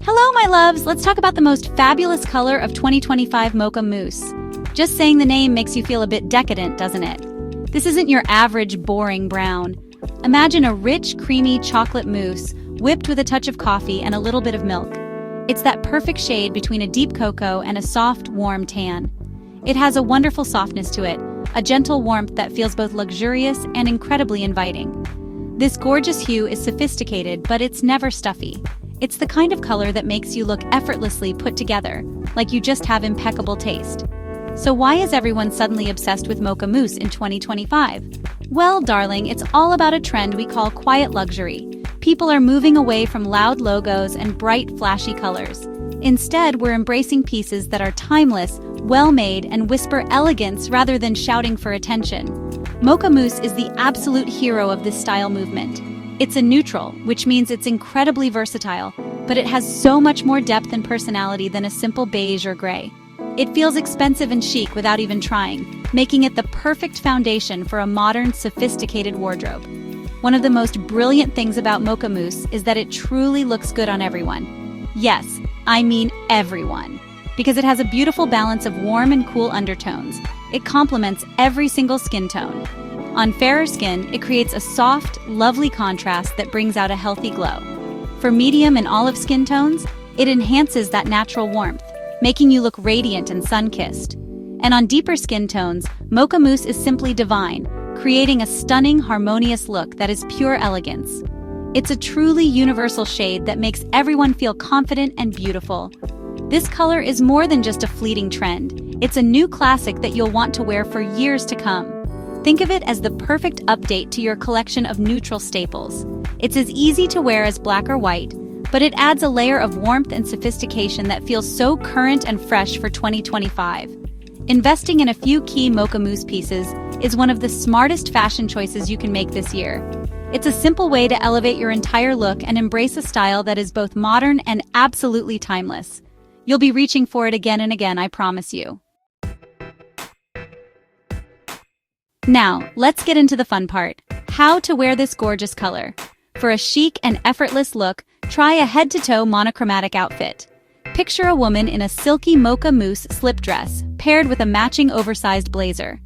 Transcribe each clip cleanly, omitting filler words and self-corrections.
Hello, my loves! Let's talk about the most fabulous color of 2025 Mocha Mousse. Just saying the name makes you feel a bit decadent, doesn't it? This isn't your average, boring brown. Imagine a rich, creamy chocolate mousse, whipped with a touch of coffee and a little bit of milk. It's that perfect shade between a deep cocoa and a soft, warm tan. It has a wonderful softness to it, a gentle warmth that feels both luxurious and incredibly inviting. This gorgeous hue is sophisticated, but it's never stuffy. It's the kind of color that makes you look effortlessly put together, like you just have impeccable taste. So why is everyone suddenly obsessed with Mocha Mousse in 2025? Well, darling, it's all about a trend we call quiet luxury. People are moving away from loud logos and bright, flashy colors. Instead, we're embracing pieces that are timeless, well-made, and whisper elegance rather than shouting for attention. Mocha Mousse is the absolute hero of this style movement. It's a neutral, which means it's incredibly versatile, but it has so much more depth and personality than a simple beige or gray. It feels expensive and chic without even trying, making it the perfect foundation for a modern, sophisticated wardrobe. One of the most brilliant things about Mocha Mousse is that it truly looks good on everyone. Yes, I mean everyone. Because it has a beautiful balance of warm and cool undertones. It complements every single skin tone. On fairer skin, it creates a soft, lovely contrast that brings out a healthy glow. For medium and olive skin tones, it enhances that natural warmth, making you look radiant and sun-kissed. And on deeper skin tones, Mocha Mousse is simply divine, creating a stunning, harmonious look that is pure elegance. It's a truly universal shade that makes everyone feel confident and beautiful. This color is more than just a fleeting trend. It's a new classic that you'll want to wear for years to come. Think of it as the perfect update to your collection of neutral staples. It's as easy to wear as black or white, but it adds a layer of warmth and sophistication that feels so current and fresh for 2025. Investing in a few key Mocha Mousse pieces is one of the smartest fashion choices you can make this year. It's a simple way to elevate your entire look and embrace a style that is both modern and absolutely timeless. You'll be reaching for it again and again, I promise you. Now, let's get into the fun part. How to wear this gorgeous color. For a chic and effortless look, try a head-to-toe monochromatic outfit. Picture a woman in a silky Mocha Mousse slip dress, paired with a matching oversized blazer.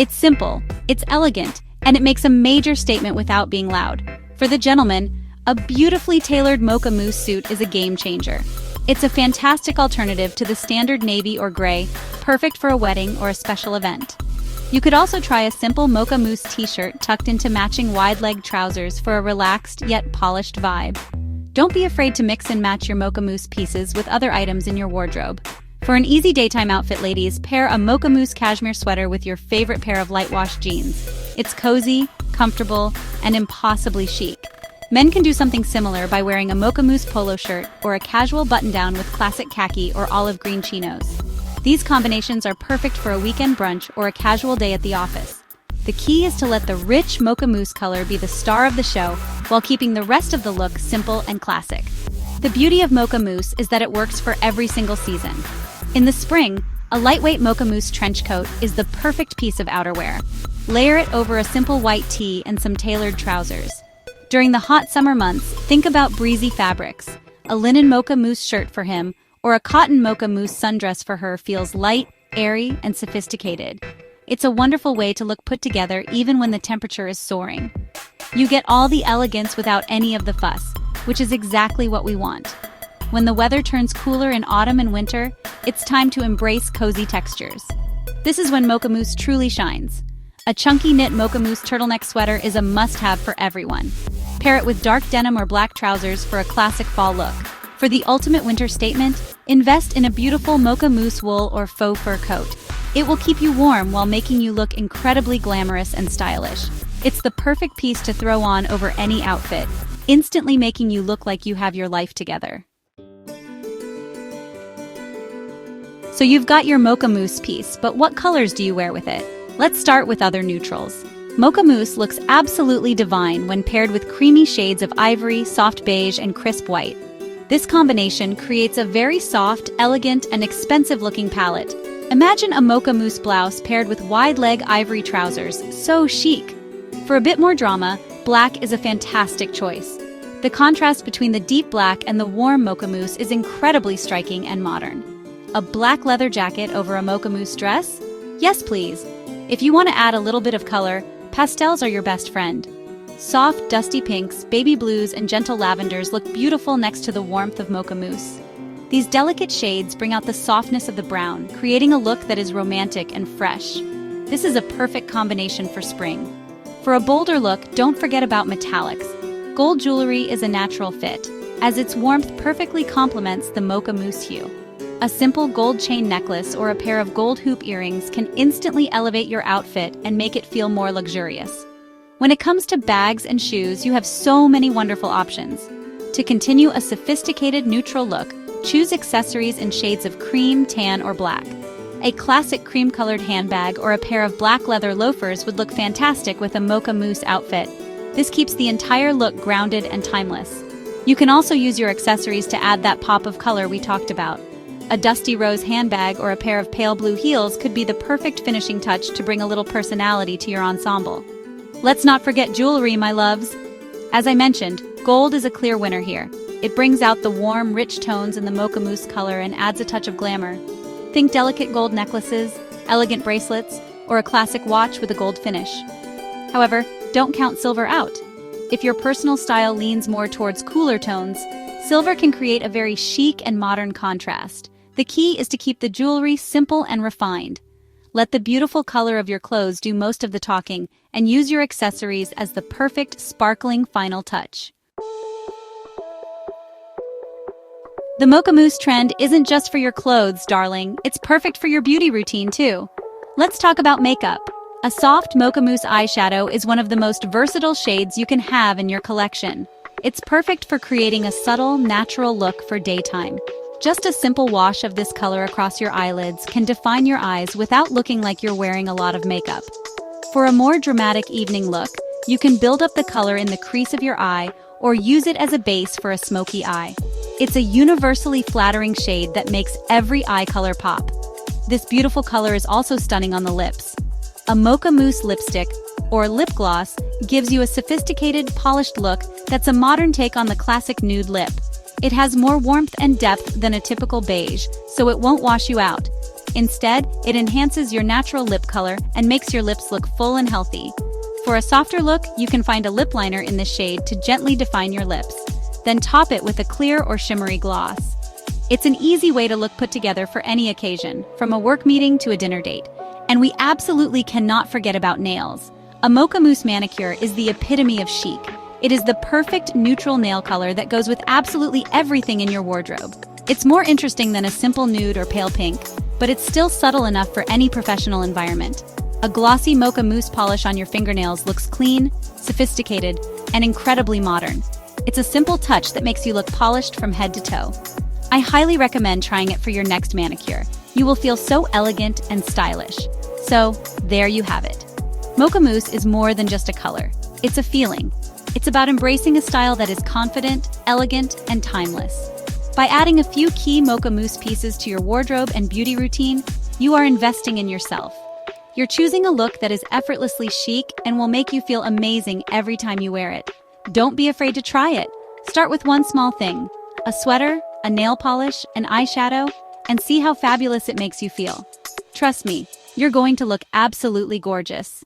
It's simple, it's elegant, and it makes a major statement without being loud. For the gentleman, a beautifully tailored Mocha Mousse suit is a game changer. It's a fantastic alternative to the standard navy or gray, perfect for a wedding or a special event. You could also try a simple Mocha Mousse t-shirt tucked into matching wide-leg trousers for a relaxed yet polished vibe. Don't be afraid to mix and match your Mocha Mousse pieces with other items in your wardrobe. For an easy daytime outfit, ladies, pair a Mocha Mousse cashmere sweater with your favorite pair of light-wash jeans. It's cozy, comfortable, and impossibly chic. Men can do something similar by wearing a Mocha Mousse polo shirt or a casual button-down with classic khaki or olive green chinos. These combinations are perfect for a weekend brunch or a casual day at the office. The key is to let the rich Mocha Mousse color be the star of the show while keeping the rest of the look simple and classic. The beauty of Mocha Mousse is that it works for every single season. In the spring, a lightweight Mocha Mousse trench coat is the perfect piece of outerwear. Layer it over a simple white tee and some tailored trousers. During the hot summer months, think about breezy fabrics. A linen Mocha Mousse shirt for him or a cotton Mocha Mousse sundress for her feels light, airy, and sophisticated. It's a wonderful way to look put together even when the temperature is soaring. You get all the elegance without any of the fuss, which is exactly what we want. When the weather turns cooler in autumn and winter, it's time to embrace cozy textures. This is when Mocha Mousse truly shines. A chunky knit Mocha Mousse turtleneck sweater is a must-have for everyone. Pair it with dark denim or black trousers for a classic fall look. For the ultimate winter statement, invest in a beautiful Mocha Mousse wool or faux fur coat. It will keep you warm while making you look incredibly glamorous and stylish. It's the perfect piece to throw on over any outfit, instantly making you look like you have your life together. So you've got your Mocha Mousse piece, but what colors do you wear with it? Let's start with other neutrals. Mocha Mousse looks absolutely divine when paired with creamy shades of ivory, soft beige, and crisp white. This combination creates a very soft, elegant, and expensive-looking palette. Imagine a Mocha Mousse blouse paired with wide-leg ivory trousers, so chic. For a bit more drama, black is a fantastic choice. The contrast between the deep black and the warm Mocha Mousse is incredibly striking and modern. A black leather jacket over a Mocha Mousse dress? Yes, please. If you want to add a little bit of color, pastels are your best friend. Soft, dusty pinks, baby blues, and gentle lavenders look beautiful next to the warmth of Mocha Mousse. These delicate shades bring out the softness of the brown, creating a look that is romantic and fresh. This is a perfect combination for spring. For a bolder look, don't forget about metallics. Gold jewelry is a natural fit, as its warmth perfectly complements the Mocha Mousse hue. A simple gold chain necklace or a pair of gold hoop earrings can instantly elevate your outfit and make it feel more luxurious. When it comes to bags and shoes, you have so many wonderful options. To continue a sophisticated neutral look, choose accessories in shades of cream, tan, or black. A classic cream-colored handbag or a pair of black leather loafers would look fantastic with a Mocha Mousse outfit. This keeps the entire look grounded and timeless. You can also use your accessories to add that pop of color we talked about. A dusty rose handbag or a pair of pale blue heels could be the perfect finishing touch to bring a little personality to your ensemble. Let's not forget jewelry, my loves. As I mentioned, gold is a clear winner here. It brings out the warm, rich tones in the Mocha Mousse color and adds a touch of glamour. Think delicate gold necklaces, elegant bracelets, or a classic watch with a gold finish. However, don't count silver out. If your personal style leans more towards cooler tones, silver can create a very chic and modern contrast. The key is to keep the jewelry simple and refined. Let the beautiful color of your clothes do most of the talking, and use your accessories as the perfect, sparkling final touch. The Mocha Mousse trend isn't just for your clothes, darling. It's perfect for your beauty routine, too. Let's talk about makeup. A soft Mocha Mousse eyeshadow is one of the most versatile shades you can have in your collection. It's perfect for creating a subtle, natural look for daytime. Just a simple wash of this color across your eyelids can define your eyes without looking like you're wearing a lot of makeup. For a more dramatic evening look, you can build up the color in the crease of your eye or use it as a base for a smoky eye. It's a universally flattering shade that makes every eye color pop. This beautiful color is also stunning on the lips. A Mocha Mousse lipstick, or lip gloss, gives you a sophisticated, polished look that's a modern take on the classic nude lip. It has more warmth and depth than a typical beige, so it won't wash you out. Instead, it enhances your natural lip color and makes your lips look full and healthy. For a softer look, you can find a lip liner in this shade to gently define your lips. Then top it with a clear or shimmery gloss. It's an easy way to look put together for any occasion, from a work meeting to a dinner date. And we absolutely cannot forget about nails. A Mocha Mousse manicure is the epitome of chic. It is the perfect neutral nail color that goes with absolutely everything in your wardrobe. It's more interesting than a simple nude or pale pink, but it's still subtle enough for any professional environment. A glossy Mocha Mousse polish on your fingernails looks clean, sophisticated, and incredibly modern. It's a simple touch that makes you look polished from head to toe. I highly recommend trying it for your next manicure. You will feel so elegant and stylish. So, there you have it. Mocha Mousse is more than just a color. It's a feeling. It's about embracing a style that is confident, elegant, and timeless. By adding a few key Mocha Mousse pieces to your wardrobe and beauty routine, you are investing in yourself. You're choosing a look that is effortlessly chic and will make you feel amazing every time you wear it. Don't be afraid to try it. Start with one small thing: a sweater, a nail polish, an eyeshadow, and see how fabulous it makes you feel. Trust me, you're going to look absolutely gorgeous.